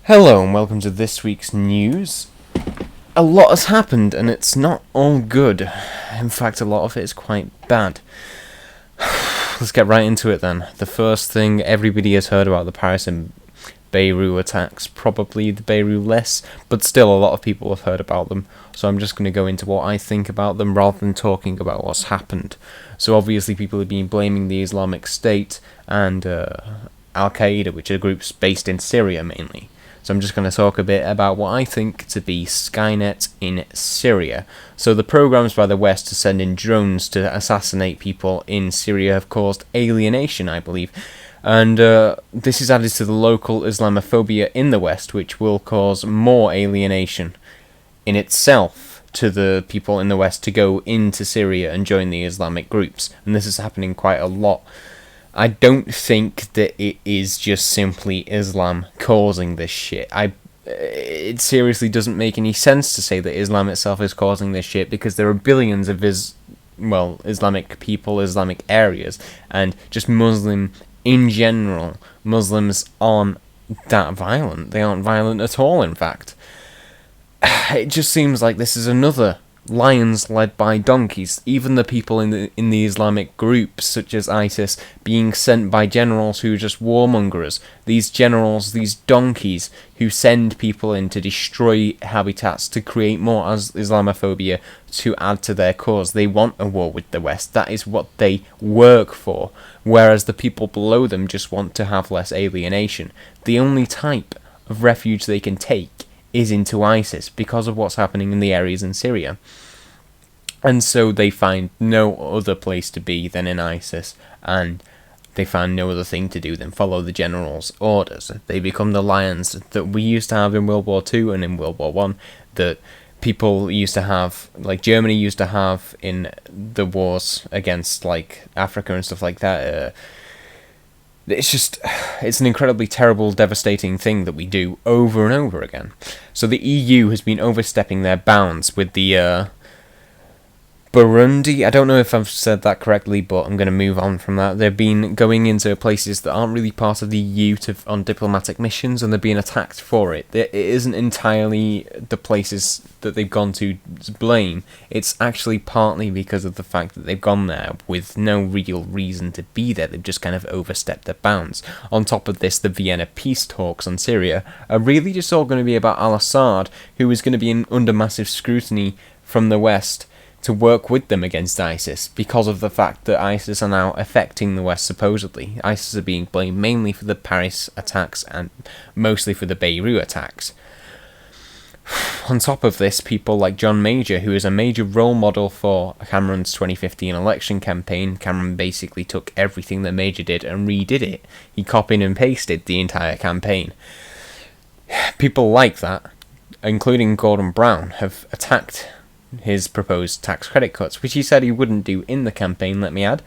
Hello and welcome to this week's news. A lot has happened and it's not all good. In fact, a lot of it is quite bad. Let's get right into it then. The first thing everybody has heard about, the Paris and Beirut attacks. Probably the Beirut less, but still a lot of people have heard about them. So I'm just going to go into what I think about them rather than talking about what's happened. So obviously people have been blaming the Islamic State and Al-Qaeda, which are groups based in Syria mainly. So I'm just going to talk a bit about what I think to be Skynet in Syria. So the programs by the West to send in drones to assassinate people in Syria have caused alienation, I believe. And this is added to the local Islamophobia in the West, which will cause more alienation in itself to the people in the West to go into Syria and join the Islamic groups. And this is happening quite a lot. I don't think that it is just simply Islam causing this shit. It seriously doesn't make any sense to say that Islam itself is causing this shit, because there are billions of Islamic people, Islamic areas, and just Muslim in general. Muslims aren't that violent. They aren't violent at all, in fact. It just seems like this is another lions led by donkeys. Even the people in the Islamic groups, such as ISIS, being sent by generals who are just warmongers. These generals, these donkeys, who send people in to destroy habitats, to create more Islamophobia, to add to their cause. They want a war with the West. That is what they work for. Whereas the people below them just want to have less alienation. The only type of refuge they can take is into ISIS because of what's happening in the areas in Syria. And so they find no other place to be than in ISIS, and they find no other thing to do than follow the general's orders. They become the lions that we used to have in World War II and in World War One, that people used to have, like Germany used to have in the wars against like Africa and stuff like that. It's an incredibly terrible, devastating thing that we do over and over again. So the EU has been overstepping their bounds with the Burundi. I don't know if I've said that correctly, but I'm going to move on from that. They've been going into places that aren't really part of the EU on diplomatic missions, and they're being attacked for it. It isn't entirely the places that they've gone to blame. It's actually partly because of the fact that they've gone there with no real reason to be there. They've just kind of overstepped their bounds. On top of this, the Vienna peace talks on Syria are really just all going to be about al-Assad, who is going to be under massive scrutiny from the West to work with them against ISIS, because of the fact that ISIS are now affecting the West, supposedly. ISIS are being blamed mainly for the Paris attacks and mostly for the Beirut attacks. On top of this, people like John Major, who is a major role model for Cameron's 2015 election campaign. Cameron basically took everything that Major did and redid it. He copied and pasted the entire campaign. People like that, including Gordon Brown, have attacked his proposed tax credit cuts, which he said he wouldn't do in the campaign, let me add,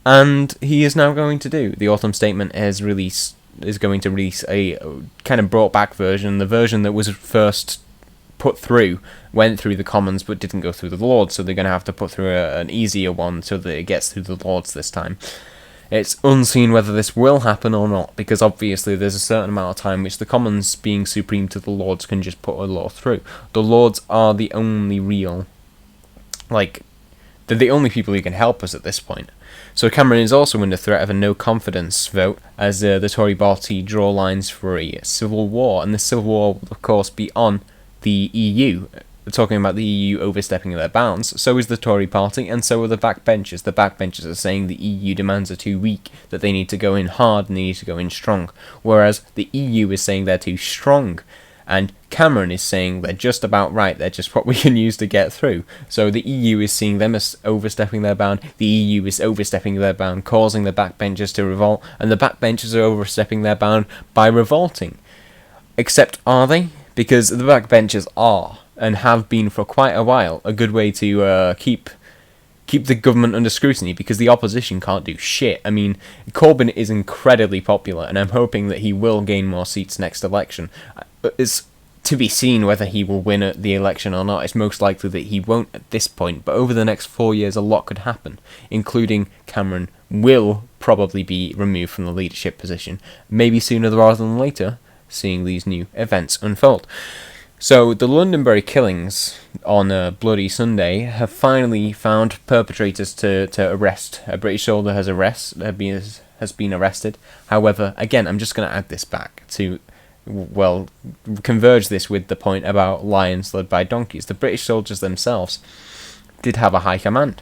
and he is now going to do. The Autumn Statement is going to release a kind of brought back version. The version that was first put through went through the Commons but didn't go through the Lords, so they're going to have to put through an easier one so that it gets through the Lords this time. It's unseen whether this will happen or not, because obviously there's a certain amount of time which the Commons, being supreme to the Lords, can just put a law through. The Lords are the only real, they're the only people who can help us at this point. So Cameron is also under threat of a no-confidence vote, as the Tory party draw lines for a civil war, and the civil war will of course be on the EU. They're talking about the EU overstepping their bounds. So is the Tory party, and so are the backbenchers. The backbenchers are saying the EU demands are too weak, that they need to go in hard and they need to go in strong. Whereas the EU is saying they're too strong. And Cameron is saying they're just about right, they're just what we can use to get through. So the EU is seeing them as overstepping their bound, the EU is overstepping their bound, causing the backbenchers to revolt, and the backbenchers are overstepping their bound by revolting. Except, are they? Because the backbenchers are, and have been for quite a while, a good way to keep the government under scrutiny, because the opposition can't do shit. I mean, Corbyn is incredibly popular, and I'm hoping that he will gain more seats next election. It's to be seen whether he will win at the election or not. It's most likely that he won't at this point, but over the next 4 years a lot could happen, including Cameron will probably be removed from the leadership position, maybe sooner rather than later, seeing these new events unfold. So the Londonderry killings on Bloody Sunday have finally found perpetrators to arrest. A British soldier has been arrested. However, again, I'm just going to add this back to, well, converge this with the point about lions led by donkeys. The British soldiers themselves did have a high command.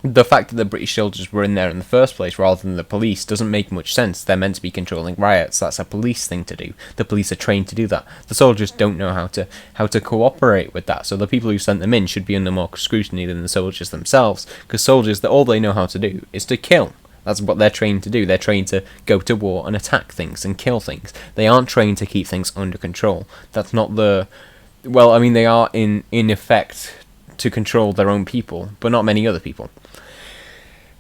The fact that the British soldiers were in there in the first place rather than the police doesn't make much sense. They're meant to be controlling riots. That's a police thing to do. The police are trained to do that. The soldiers don't know how to cooperate with that. So the people who sent them in should be under more scrutiny than the soldiers themselves, because soldiers, all they know how to do is to kill. That's what they're trained to do. They're trained to go to war and attack things and kill things. They aren't trained to keep things under control. That's not the... Well, I mean, they are in effect to control their own people, but not many other people.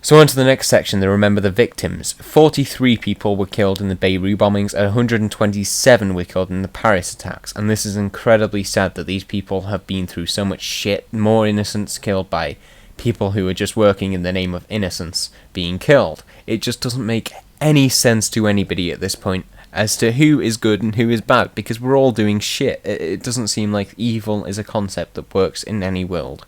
So on to the next section, they remember the victims. 43 people were killed in the Beirut bombings, and 127 were killed in the Paris attacks. And this is incredibly sad that these people have been through so much shit. More innocents killed by people who are just working in the name of innocence being killed. It just doesn't make any sense to anybody at this point as to who is good and who is bad, because we're all doing shit. It doesn't seem like evil is a concept that works in any world.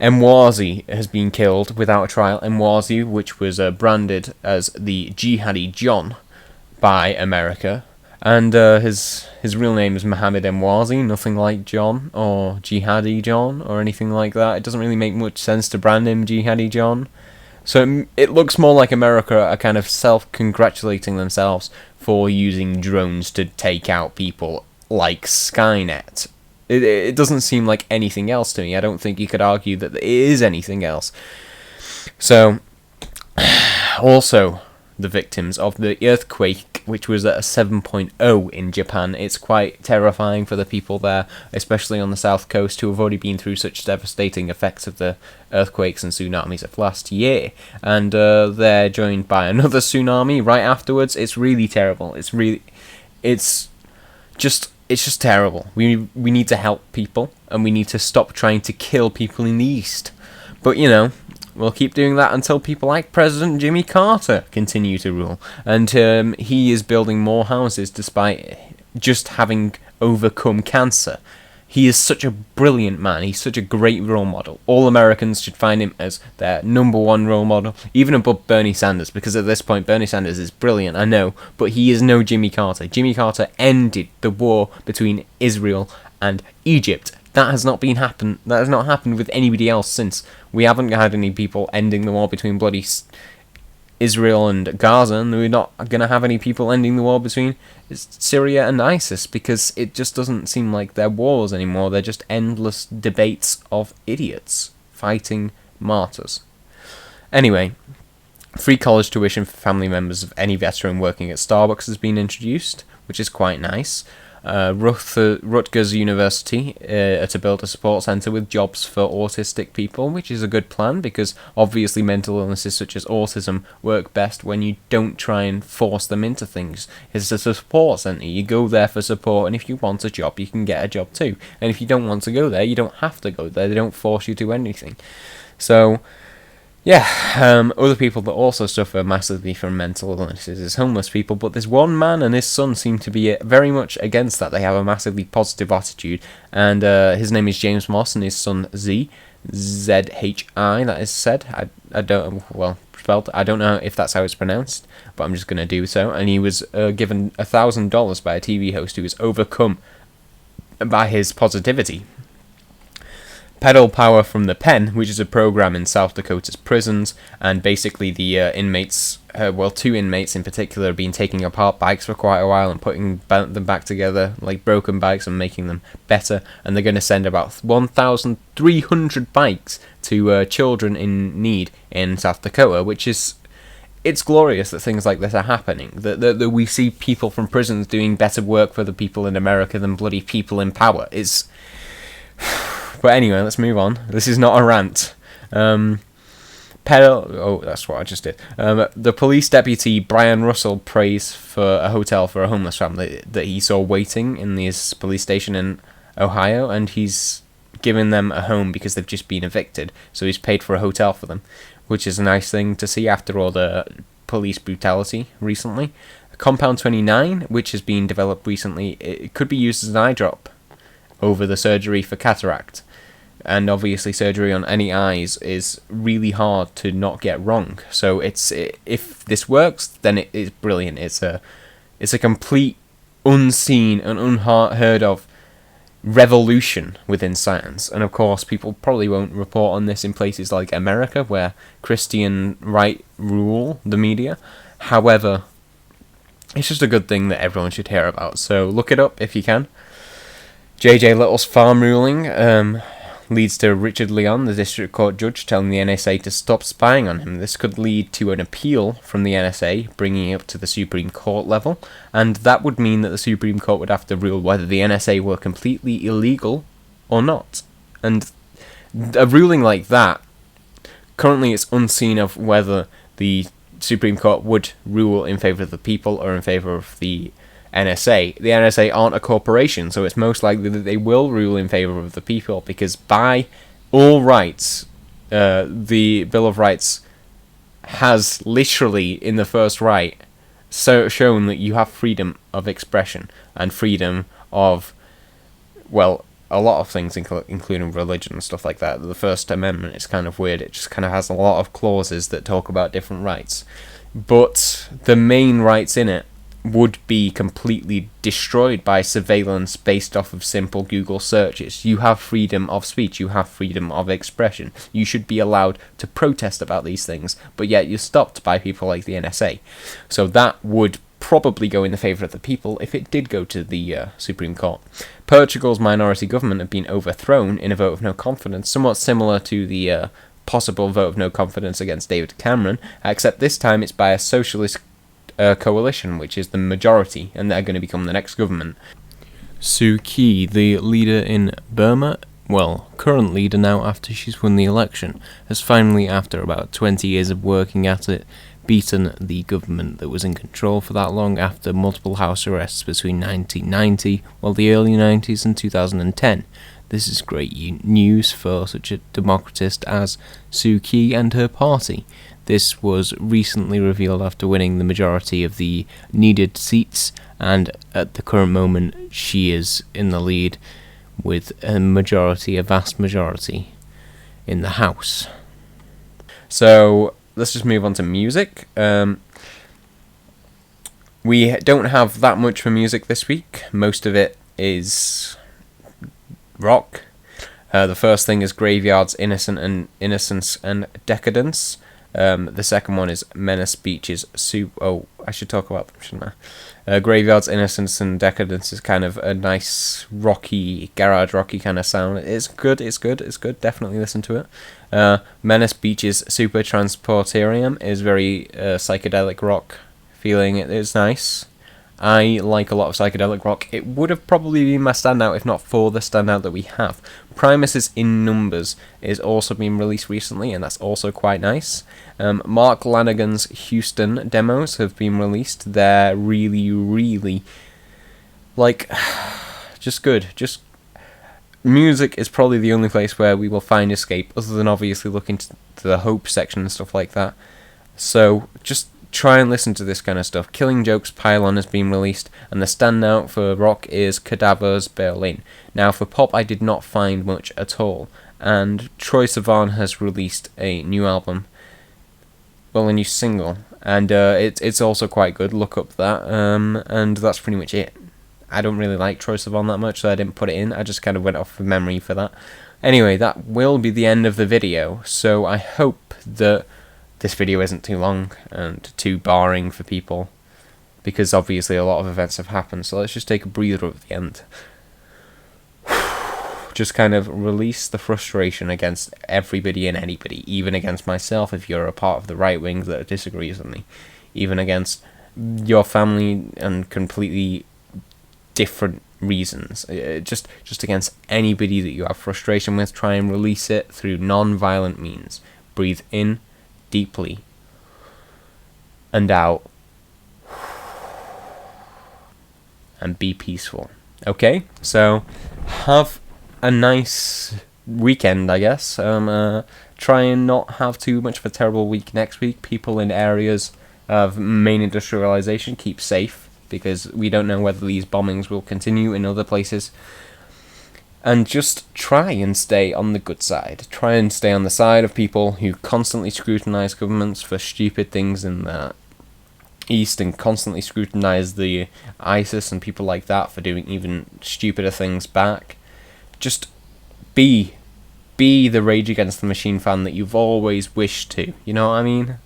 Mwazi has been killed without a trial. Mwazi, which was branded as the Jihadi John by America, and his real name is Mohammed Mwazi, nothing like John or Jihadi John or anything like that. It doesn't really make much sense to brand him Jihadi John. So it looks more like America are kind of self-congratulating themselves for using drones to take out people like Skynet. It doesn't seem like anything else to me. I don't think you could argue that it is anything else. So, also, the victims of the earthquake, which was at a 7.0 in Japan. It's quite terrifying for the people there, especially on the south coast, who have already been through such devastating effects of the earthquakes and tsunamis of last year. And they're joined by another tsunami right afterwards. It's really terrible. It's just terrible. We need to help people, and we need to stop trying to kill people in the East. But, we'll keep doing that until people like President Jimmy Carter continue to rule. And he is building more houses despite just having overcome cancer. He is such a brilliant man. He's such a great role model. All Americans should find him as their number one role model, even above Bernie Sanders, because at this point Bernie Sanders is brilliant, I know, but he is no Jimmy Carter. Jimmy Carter ended the war between Israel and Egypt. That has not happened with anybody else since. We haven't had any people ending the war between bloody Israel and Gaza, and we're not going to have any people ending the war between Syria and ISIS, because it just doesn't seem like they're wars anymore. They're just endless debates of idiots fighting martyrs. Anyway, free college tuition for family members of any veteran working at Starbucks has been introduced, which is quite nice. Rutgers University to build a support centre with jobs for autistic people, which is a good plan, because obviously mental illnesses such as autism work best when you don't try and force them into things. It's a support centre. You go there for support, and if you want a job, you can get a job too. And if you don't want to go there, you don't have to go there. They don't force you to anything. So, yeah, other people that also suffer massively from mental illnesses is homeless people, but this one man and his son seem to be very much against that. They have a massively positive attitude, and his name is James Moss, and his son Z-H-I, that is said. I don't know if that's how it's pronounced, but I'm just going to do so. And he was given $1,000 by a TV host who was overcome by his positivity. Pedal Power from the Pen, which is a program in South Dakota's prisons, and basically the inmates, two inmates in particular, have been taking apart bikes for quite a while and putting them back together, like broken bikes, and making them better, and they're going to send about 1,300 bikes to children in need in South Dakota, which is... It's glorious that things like this are happening, that we see people from prisons doing better work for the people in America than bloody people in power. But anyway, let's move on. This is not a rant. That's what I just did. The police deputy Brian Russell prays for a hotel for a homeless family that he saw waiting in this police station in Ohio, and he's given them a home because they've just been evicted, so he's paid for a hotel for them, which is a nice thing to see after all the police brutality recently. Compound 29, which has been developed recently, it could be used as an eye drop over the surgery for cataract. And obviously surgery on any eyes is really hard to not get wrong. So if this works, then it is brilliant. It's a complete unseen and unheard of revolution within science. And of course, people probably won't report on this in places like America, where Christian right rule the media. However, it's just a good thing that everyone should hear about. So look it up if you can. J.J. Little's farm ruling leads to Richard Leon, the district court judge, telling the NSA to stop spying on him. This could lead to an appeal from the NSA, bringing it up to the Supreme Court level, and that would mean that the Supreme Court would have to rule whether the NSA were completely illegal or not. And a ruling like that, currently it's unseen of whether the Supreme Court would rule in favour of the people or in favour of the NSA. The NSA aren't a corporation, so it's most likely that they will rule in favour of the people, because by all rights, the Bill of Rights has literally, in the first right, shown that you have freedom of expression and freedom of, well, a lot of things, including religion and stuff like that. The First Amendment is kind of weird. It just kind of has a lot of clauses that talk about different rights. But the main rights in it would be completely destroyed by surveillance based off of simple Google searches. You have freedom of speech, you have freedom of expression. You should be allowed to protest about these things, but yet you're stopped by people like the NSA. So that would probably go in the favour of the people if it did go to the Supreme Court. Portugal's minority government have been overthrown in a vote of no confidence, somewhat similar to the possible vote of no confidence against David Cameron, except this time it's by a socialist coalition, which is the majority, and they're going to become the next government. Suu Kyi, the leader in Burma, well, current leader now after she's won the election, has finally, after about 20 years of working at it, beaten the government that was in control for that long after multiple house arrests between 1990, well, the early 90s, and 2010. This is great news for such a democratist as Suu Kyi and her party. This was recently revealed after winning the majority of the needed seats, and at the current moment she is in the lead with a vast majority in the House. So let's just move on to music. We don't have that much for music this week. Most of it is rock. The first thing is Graveyard's Innocence and Decadence. The second one is Menace Beach's I should talk about them, shouldn't I? Graveyard's Innocence and Decadence is kind of a nice rocky, garage rocky kind of sound. It's good, definitely listen to it. Menace Beach's Super Transporterium is very psychedelic rock feeling. It is nice. I like a lot of psychedelic rock. It would have probably been my standout if not for the standout that we have. Primus's In Numbers is also been released recently, and that's also quite nice. Mark Lanigan's Houston demos have been released. They're really, really, just good. Just music is probably the only place where we will find escape, other than obviously looking to the Hope section and stuff like that. So just try and listen to this kind of stuff. Killing Joke's Pylon has been released, and the standout for rock is Cadaver's Berlin. Now for pop I did not find much at all, and Troye Sivan has released a new album, well, a new single, and it's also quite good. Look up that, and that's pretty much it. I don't really like Troye Sivan that much, so I didn't put it in. I just kind of went off of memory for that. Anyway, that will be the end of the video, so I hope that this video isn't too long and too boring for people, because obviously a lot of events have happened, so let's just take a breather at the end. Just kind of release the frustration against everybody and anybody, even against myself if you're a part of the right wing that disagrees with me, even against your family and completely different reasons. Just against anybody that you have frustration with, try and release it through non-violent means. Breathe in deeply and out, and be peaceful. Okay, so have a nice weekend, I guess. Try and not have too much of a terrible week next week. People in areas of main industrialization. Keep safe, because we don't know whether these bombings will continue in other places. And just try and stay on the good side. Try and stay on the side of people who constantly scrutinize governments for stupid things in the East, and constantly scrutinize the ISIS and people like that for doing even stupider things back. Just be the Rage Against the Machine fan that you've always wished to. You know what I mean?